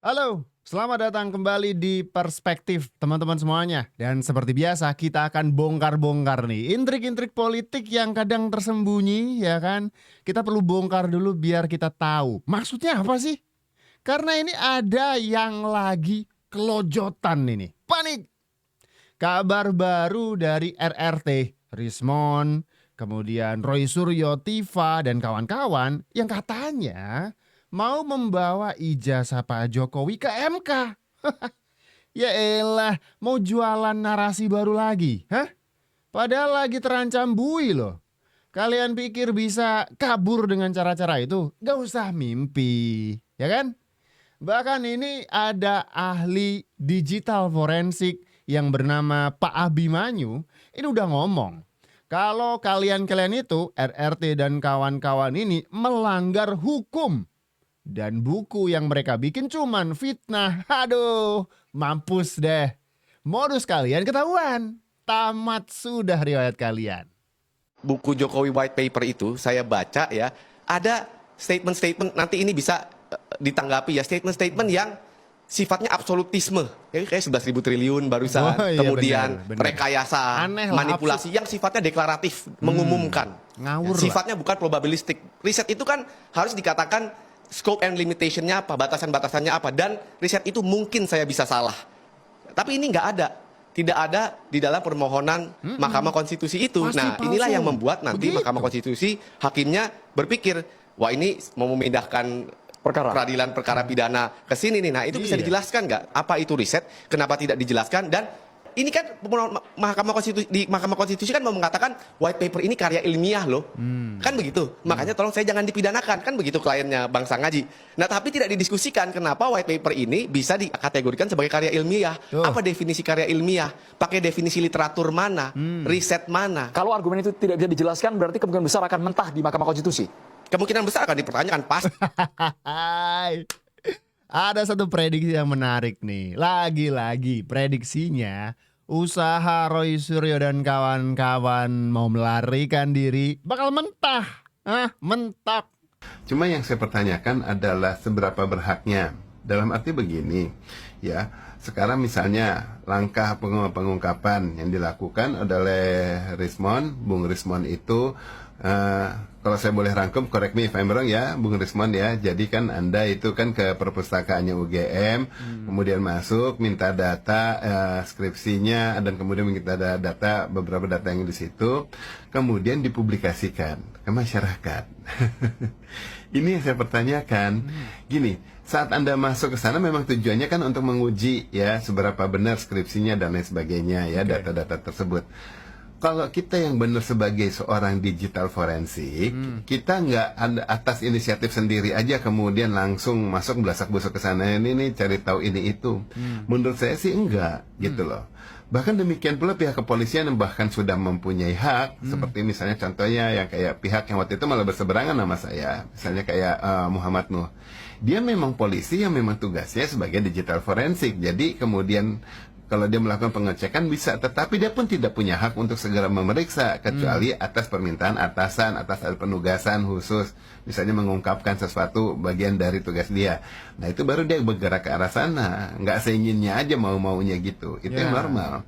Halo, selamat datang kembali di Perspektif teman-teman semuanya. Dan seperti biasa kita akan bongkar-bongkar nih intrik-intrik politik yang kadang tersembunyi, ya kan? Kita perlu bongkar dulu biar kita tahu maksudnya apa sih? Karena ini ada yang lagi kelojotan ini. Panik. Kabar baru dari RRT, Rismon, kemudian Roy Suryo, Tiva, dan kawan-kawan yang katanya mau membawa ijazah Pak Jokowi ke MK. Ya elah, mau jualan narasi baru lagi, hah? Padahal lagi terancam bui loh. Kalian pikir bisa kabur dengan cara-cara itu? Gak usah mimpi, ya kan? Bahkan ini ada ahli digital forensik yang bernama Pak Abimanyu. Ini udah ngomong, kalau kalian-kalian itu, RRT dan kawan-kawan ini melanggar hukum. Dan buku yang mereka bikin cuman fitnah. Aduh, mampus deh. Modus kalian ketahuan. Tamat sudah riwayat kalian. Buku Jokowi White Paper itu saya baca ya, ada statement-statement, nanti ini bisa ditanggapi ya, statement-statement yang sifatnya absolutisme. Ya, kayak 11.000 triliun barusan, Oh, iya, kemudian bener. rekayasa, Aneh lah, manipulasi yang sifatnya deklaratif, mengumumkan. Ngawur lah. Sifatnya bukan probabilistik. Riset itu kan harus dikatakan scope and limitation-nya apa, batasan-batasannya apa, dan riset itu mungkin saya bisa salah. Tapi ini nggak ada. Tidak ada di dalam permohonan Mahkamah Konstitusi itu. Pasti Nah, palsu. inilah yang membuat nanti Begitu. Mahkamah Konstitusi hakimnya berpikir, wah ini mau memindahkan peradilan perkara pidana ke sini nih. Nah, itu bisa Iya. dijelaskan nggak? Apa itu riset? Kenapa tidak dijelaskan? Dan ini kan Mahkamah Konstitusi, di Mahkamah Konstitusi kan mau mengatakan white paper ini karya ilmiah loh. Kan begitu. Makanya tolong saya jangan dipidanakan. Kan begitu kliennya Bang Sangaji. Nah, tapi tidak didiskusikan kenapa white paper ini bisa dikategorikan sebagai karya ilmiah. Tuh. Apa definisi karya ilmiah? Pakai definisi literatur mana? Riset mana? Kalau argumen itu tidak bisa dijelaskan, berarti kemungkinan besar akan mentah di Mahkamah Konstitusi. Kemungkinan besar akan dipertanyakan pasti. Hai. Ada satu prediksi yang menarik nih. Lagi-lagi prediksinya usaha Roy Suryo dan kawan-kawan mau melarikan diri bakal mentah. Mentok. Cuma yang saya pertanyakan adalah seberapa berhaknya. Dalam arti begini, ya. Sekarang misalnya langkah pengungkapan yang dilakukan oleh Rismon, Bung Rismon itu, kalau saya boleh rangkum, correct me if I'm wrong ya, Bung Rismon ya. Jadi kan Anda itu kan ke perpustakaannya UGM, kemudian masuk, minta data skripsinya, dan kemudian minta data, beberapa data yang di situ, kemudian dipublikasikan ke masyarakat. Ini yang saya pertanyakan. Gini, saat Anda masuk ke sana memang tujuannya kan untuk menguji ya seberapa benar skripsinya dan lain sebagainya ya, data-data tersebut. Kalau kita yang benar sebagai seorang digital forensik, kita nggak atas inisiatif sendiri aja kemudian langsung masuk belasak-busuk ke sana ini cari tahu ini itu. Menurut saya sih enggak gitu loh. Bahkan demikian pula pihak kepolisian yang bahkan sudah mempunyai hak, seperti misalnya contohnya yang kayak pihak yang waktu itu malah berseberangan sama saya, misalnya kayak Muhammad Nuh. Dia memang polisi yang memang tugasnya sebagai digital forensik. Jadi kemudian kalau dia melakukan pengecekan bisa, tetapi dia pun tidak punya hak untuk segera memeriksa kecuali atas permintaan atasan, atas ada penugasan khusus, misalnya mengungkapkan sesuatu bagian dari tugas dia. Nah itu baru dia bergerak ke arah sana, nggak seinginnya aja mau-maunya gitu. Itu yang normal.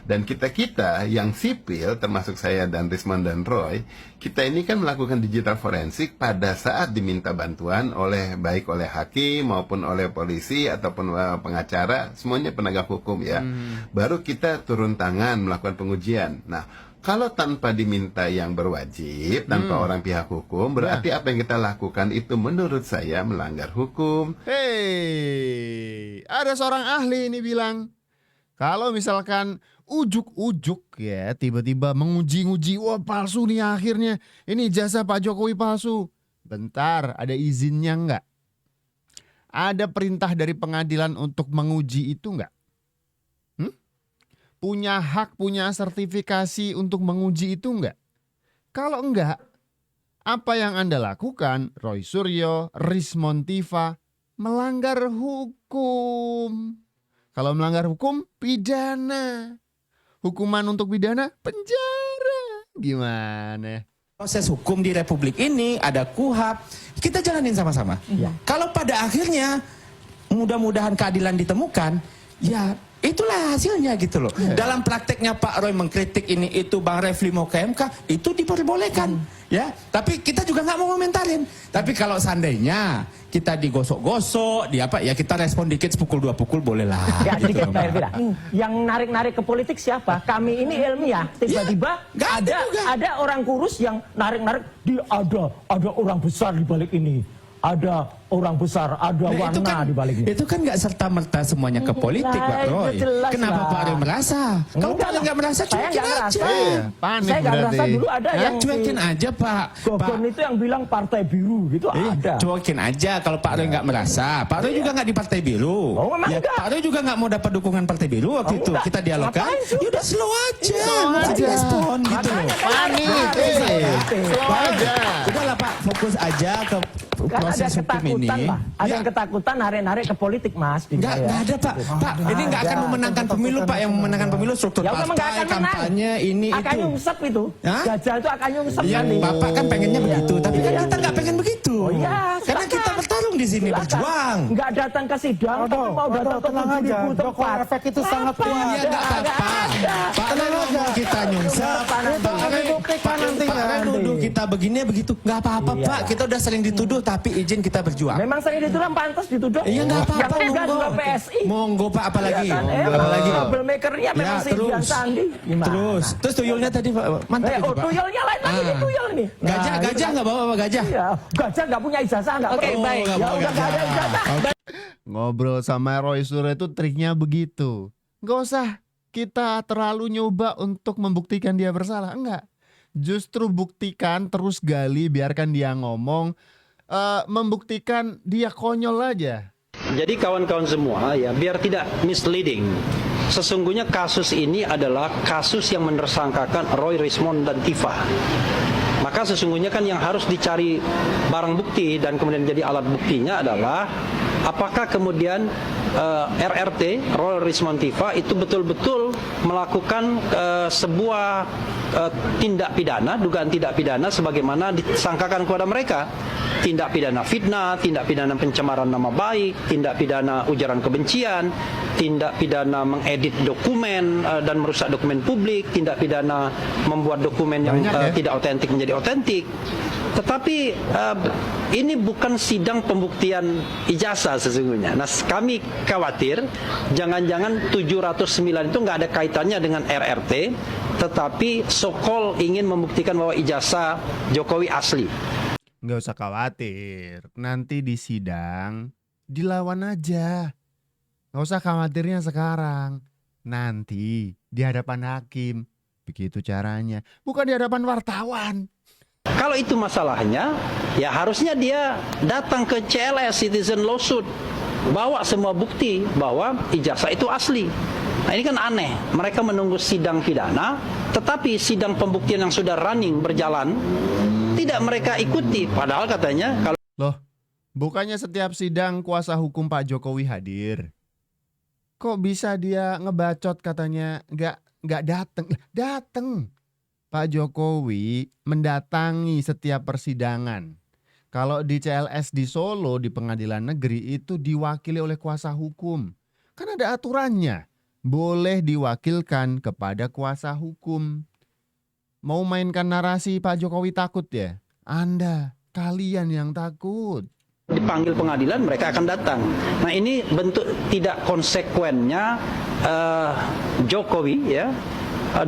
Dan kita-kita yang sipil, termasuk saya dan Rismon dan Roy, kita ini kan melakukan digital forensik pada saat diminta bantuan oleh baik oleh hakim maupun oleh polisi ataupun pengacara, semuanya penegak hukum ya. Baru kita turun tangan melakukan pengujian. Nah, kalau tanpa diminta yang berwajib, tanpa orang pihak hukum, berarti apa yang kita lakukan itu menurut saya melanggar hukum. Hei, ada seorang ahli ini bilang, kalau misalkan ujuk-ujuk ya tiba-tiba menguji-nguji, wah palsu nih akhirnya, ini jasa Pak Jokowi palsu. Bentar, ada izinnya nggak? Ada perintah dari pengadilan untuk menguji itu nggak? Punya hak, punya sertifikasi untuk menguji itu nggak? Kalau enggak, apa yang Anda lakukan, Roy Suryo, Rismon Tiva, melanggar hukum. Kalau melanggar hukum, pidana. Hukuman untuk pidana, penjara. Gimana? Proses hukum di Republik ini ada KUHP, kita jalanin sama-sama. Kalau pada akhirnya mudah-mudahan keadilan ditemukan. Ya itulah hasilnya gitu loh. Dalam prakteknya Pak Roy mengkritik ini itu, Bang Refli mau ke MK, itu diperbolehkan. Ya, tapi kita juga nggak mau komentarin. Tapi kalau seandainya kita digosok-gosok, di apa ya kita respon dikit, pukul 2 pukul boleh lah. Ya gitu sedikit loh, Pak Bang. Elvira. Yang narik-narik ke politik siapa? Kami ini ilmiah. Tiba-tiba nggak ada juga. ada orang kurus yang narik-narik. Ada orang besar di balik ini. Ada orang besar, ada Nah, warna di baliknya. itu kan nggak serta-merta semuanya ke politik, Lah, Pak Roy. itu jelas Kenapa lah. Pak Roy merasa? Kalau Pak Roy nggak merasa, saya cuekin nggak merasa. aja. Iya, panik Saya nggak merasa. berarti. Dulu ada Hah? yang Cuekin aja, Pak. Gogon itu yang bilang partai biru gitu ada. Cuekin aja kalau Pak Roy nggak merasa. Pak Roy juga nggak di Partai Biru. Oh, memang Ya, enggak. Pak Roy juga nggak mau dapat dukungan Partai Biru waktu Oh, itu. enggak. Kita dialogkan. Ngapain sih? Ya udah slow aja. Slow Nggak usah aja. direspon gitu loh. Makanya kan Panik, narik-narik. slow aja. Udahlah Pak, fokus aja ke Kan ada proses hukum ini. ketakutan, Pak. Ada Ya, yang ketakutan narik-narik ke politik, Mas. di Nggak saya. ada Pak. Pak, ini nggak akan memenangkan pemilu Pak. Yang memenangkan pemilu struktur Ya memang nggak partai, akan menang. kampanye, ini akan itu. nyungsep itu. Hah? Gajah itu akan nyungsep Iya, nanti. Bapak kan pengennya begitu, tapi kan Iya. kita nggak pengen begitu. Oh iya, Karena silakan. kita bertarung di sini Silakan. berjuang. Nggak datang ke sidang, tapi mau datang ke 7.000 tempat. efek itu sangat Apa? kuat. Iya nggak apa-apa. Pak Roy ngomong kita nyungsep. Itu akan dibuktikan nantinya. Pak Roy nuduh kita begini begitu. Nggak apa-apa Iya. Pak. Kita udah sering dituduh, tapi izin kita berjuang. Memang sering dituduh, pantas dituduh. Iya nggak apa-apa. Yang enggak juga Monggo. PSI. Monggo Pak, apalagi? Ya kan? Apalagi? Troublemaker-nya memang si Dian Sandi. Gimana? Terus tuyulnya tadi Pak, mantap itu Pak. tuyulnya lain lagi nih tuyul nih. Gajah nggak bawa apa gajah? Iya, gajah nggak punya ijazah nggak. Oke, perlu. baik. Ya udah nggak ada ijazah. Ngobrol sama Roy Suryo itu triknya begitu. Nggak usah kita terlalu nyoba untuk membuktikan dia bersalah. Enggak. Justru buktikan, terus gali, biarkan dia ngomong. Membuktikan dia konyol aja. Jadi kawan-kawan semua ya, biar tidak misleading. Sesungguhnya kasus ini adalah kasus yang menersangkakan Roy Rismond dan Tifa. Maka sesungguhnya kan yang harus dicari barang bukti dan kemudian jadi alat buktinya adalah apakah kemudian RRT, Roy Rismond Tifa itu betul-betul melakukan sebuah tindak pidana, dugaan tindak pidana sebagaimana disangkakan kepada mereka. Tindak pidana fitnah, tindak pidana pencemaran nama baik, tindak pidana ujaran kebencian, tindak pidana mengedit dokumen dan merusak dokumen publik, tindak pidana membuat dokumen yang tidak otentik menjadi otentik. Tetapi ini bukan sidang pembuktian ijazah sesungguhnya. Nah, kami khawatir jangan-jangan 709 itu nggak ada kaitannya dengan RRT, tetapi Sokol ingin membuktikan bahwa ijazah Jokowi asli. Nggak usah khawatir. Nanti di sidang dilawan aja. Nggak usah khawatirnya sekarang. Nanti di hadapan hakim. Begitu caranya. Bukan di hadapan wartawan. Kalau itu masalahnya, ya harusnya dia datang ke CLS Citizen Lawsuit, bawa semua bukti bahwa ijazah itu asli. Nah ini kan aneh, mereka menunggu sidang pidana, tetapi sidang pembuktian yang sudah running berjalan tidak mereka ikuti. Padahal katanya kalau Loh, bukannya setiap sidang kuasa hukum Pak Jokowi hadir? Kok bisa dia ngebacot katanya nggak dateng? Dateng. Pak Jokowi mendatangi setiap persidangan. Kalau di CLS di Solo di pengadilan negeri itu diwakili oleh kuasa hukum. Kan ada aturannya. Boleh diwakilkan kepada kuasa hukum. Mau mainkan narasi Pak Jokowi takut ya? Anda, kalian yang takut. dipanggil pengadilan mereka akan datang. Nah ini bentuk tidak konsekuennya Jokowi ya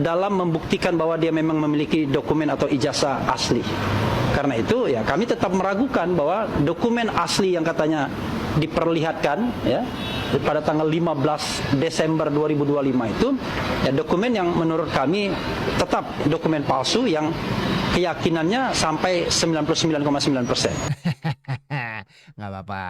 dalam membuktikan bahwa dia memang memiliki dokumen atau ijazah asli. Karena itu ya kami tetap meragukan bahwa dokumen asli yang katanya diperlihatkan ya pada tanggal 15 Desember 2025 itu ya dokumen yang menurut kami tetap dokumen palsu yang keyakinannya sampai 99,9%. Nggak apa-apa.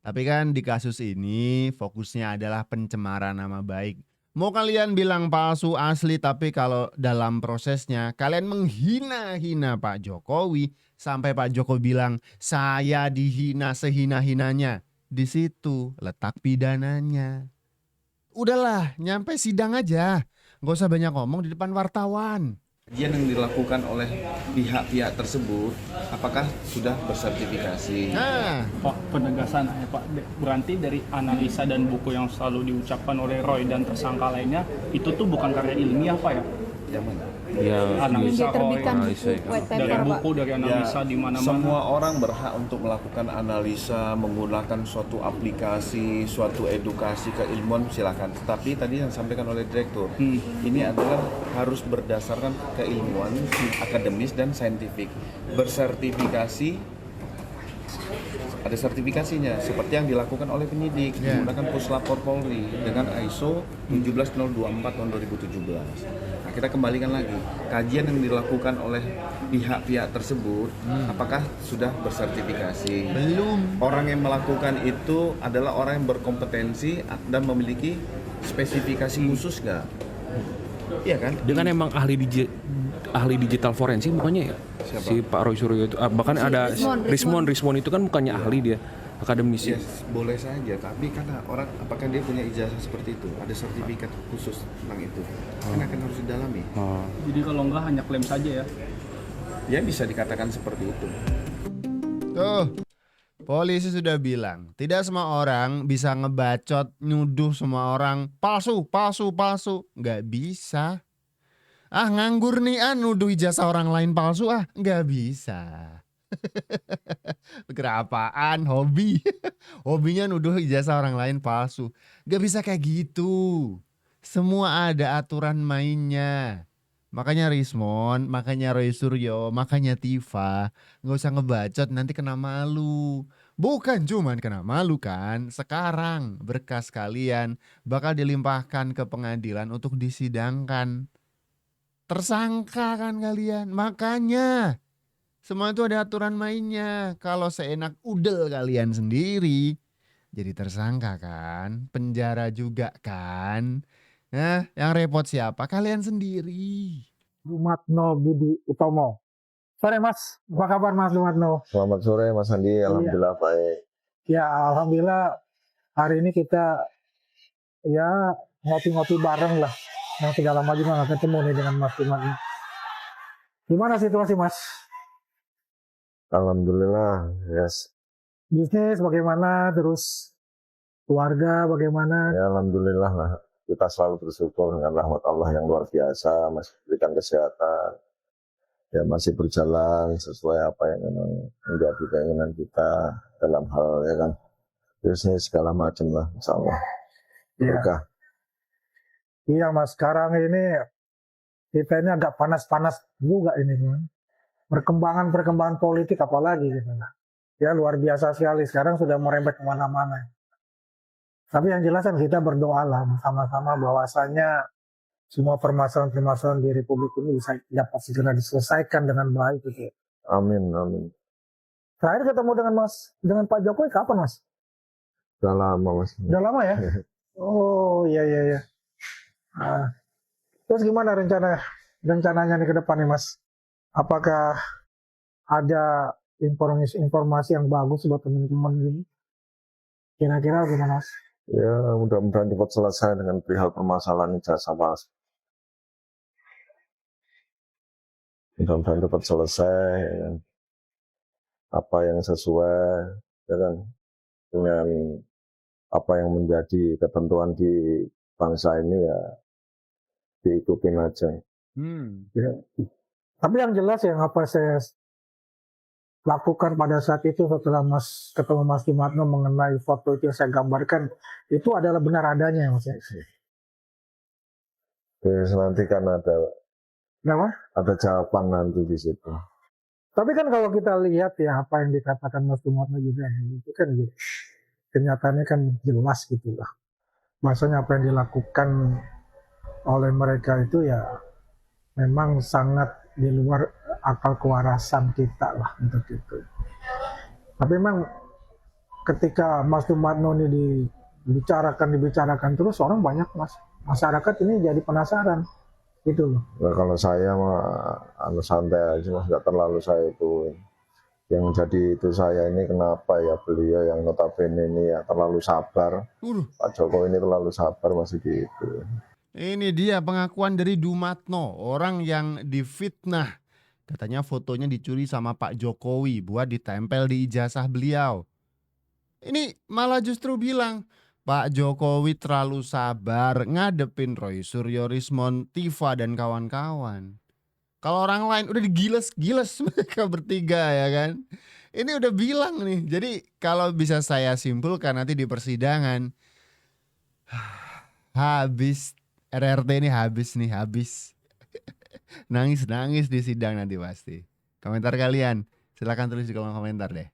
Tapi kan di kasus ini fokusnya adalah pencemaran nama baik. Mau kalian bilang palsu asli, tapi kalau dalam prosesnya kalian menghina-hina Pak Jokowi sampai Pak Jokowi bilang saya dihina sehina-hinanya. Di situ letak pidananya. Udahlah, nyampe sidang aja. Gak usah banyak ngomong di depan wartawan. Kajian yang dilakukan oleh pihak-pihak tersebut, apakah sudah bersertifikasi? Nah, Pak, penegasan ya Pak, berarti dari analisa dan buku yang selalu diucapkan oleh Roy dan tersangka lainnya itu tuh bukan karya ilmiah Pak ya? Yang mana? Analisa Roy diterbitkan buku white dari paper, Pak. buku dari analisa di mana-mana. Semua orang berhak untuk melakukan analisa, menggunakan suatu aplikasi, suatu edukasi keilmuan, silakan. Tetapi tadi yang disampaikan oleh direktur, ini adalah harus berdasarkan keilmuan akademis dan saintifik. Bersertifikasi, ada sertifikasinya seperti yang dilakukan oleh penyidik menggunakan Puslapor Polri dengan ISO 17024 tahun 2017. Nah, kita kembalikan lagi kajian yang dilakukan oleh pihak-pihak tersebut, apakah sudah bersertifikasi? belum. Orang yang melakukan itu adalah orang yang berkompetensi dan memiliki spesifikasi khusus nggak? Iya kan? Dia kan emang ahli digital forensik bukannya ya? Siapa? Si Pak Roy Suryo itu. Bahkan ada Rismon itu kan bukannya ahli dia, akademisi. Yes, boleh saja, tapi karena orang apakah dia punya ijazah seperti itu, ada sertifikat khusus tentang itu, kan akan harus didalami. Jadi kalau enggak hanya klaim saja ya. Ya bisa dikatakan seperti itu. Tuh, polisi sudah bilang, tidak semua orang bisa ngebacot, nyuduh semua orang palsu. Nggak bisa. Ah, nganggur nih, nuduh ijazah orang lain palsu, nggak bisa. Kerapaan, hobi. Hobinya nuduh ijazah orang lain palsu. Nggak bisa kayak gitu. Semua ada aturan mainnya. Makanya Rismon, makanya Roy Suryo, makanya Tifa, nggak usah ngebacot nanti kena malu. Bukan cuman kena malu kan, sekarang berkas kalian bakal dilimpahkan ke pengadilan untuk disidangkan. Tersangka kan kalian, makanya semua itu ada aturan mainnya. Kalau seenak udel kalian sendiri, jadi tersangka kan, penjara juga kan. Nah, yang repot siapa? Kalian sendiri. Dumatno Budi Utomo. Sore Mas, apa kabar Mas Dumatno? Selamat sore Mas Andi, alhamdulillah baik. Ya alhamdulillah hari ini kita ya ngopi-ngopi bareng lah. Yang tidak lama juga nggak ketemu nih dengan Mas Dumatno. Gimana situasi Mas? Alhamdulillah, yes. Bisnis bagaimana? Terus keluarga bagaimana? Ya alhamdulillah lah. Kita selalu bersyukur dengan rahmat Allah yang luar biasa, masih berikan kesehatan. Ya masih berjalan sesuai apa yang memang menjadi keinginan kita dalam hal ya kan bisnis segala macam lah, insya Allah. Berkah. Iya Mas, sekarang ini kita ini agak panas-panas juga ini kan. Perkembangan politik apalagi gitu. Ya luar biasa sekali, sekarang sudah merembet kemana-mana. Tapi yang jelas kan kita berdoalah sama-sama bahwasanya semua permasalahan-permasalahan di Republik ini bisa dapat segera diselesaikan dengan baik gitu. Amin, amin. Terakhir ketemu dengan Pak Jokowi kapan Mas? Sudah lama Mas. Udah lama ya? Oh iya. Nah, terus gimana rencananya nih ke depan nih Mas? Apakah ada informasi yang bagus buat teman-teman ini? Kira-kira gimana Mas? Ya mudah-mudahan cepat selesai dengan perihal permasalahan ijazah Mas. Mudah-mudahan cepat selesai ya kan. Apa yang sesuai ya kan, dengan apa yang menjadi ketentuan di bangsa ini ya diikutin aja. Ya. Tapi yang jelas yang apa saya lakukan pada saat itu setelah ketemu Mas Dumatno mengenai foto itu yang saya gambarkan itu adalah benar adanya Mas. Terus nanti kan ada jawaban nanti di situ. Tapi kan kalau kita lihat ya apa yang dikatakan Mas Dumatno juga itu kan gitu. Kenyataannya kan jelas gitu lah. Maksudnya apa yang dilakukan oleh mereka itu ya memang sangat di luar akal kewarasan kita lah untuk itu. Tapi memang ketika Mas Dumatno ini dibicarakan terus orang banyak masyarakat ini jadi penasaran gitu loh. Nah, kalau saya mah santai aja Mas, nggak terlalu saya itu yang jadi itu saya ini kenapa ya beliau yang notabene ini ya terlalu sabar. Pak Jokowi ini terlalu sabar masih gitu. Ini dia pengakuan dari Dumatno, orang yang difitnah. Katanya fotonya dicuri sama Pak Jokowi buat ditempel di ijazah beliau. Ini malah justru bilang, Pak Jokowi terlalu sabar ngadepin Roy Suryo Rismon, Tifa dan kawan-kawan. Kalau orang lain udah digiles-giles mereka bertiga ya kan. Ini udah bilang nih. Jadi kalau bisa saya simpulkan nanti di persidangan, habis RRT ini habis. Nangis-nangis di sidang nanti pasti. Komentar kalian silakan tulis di kolom komentar deh.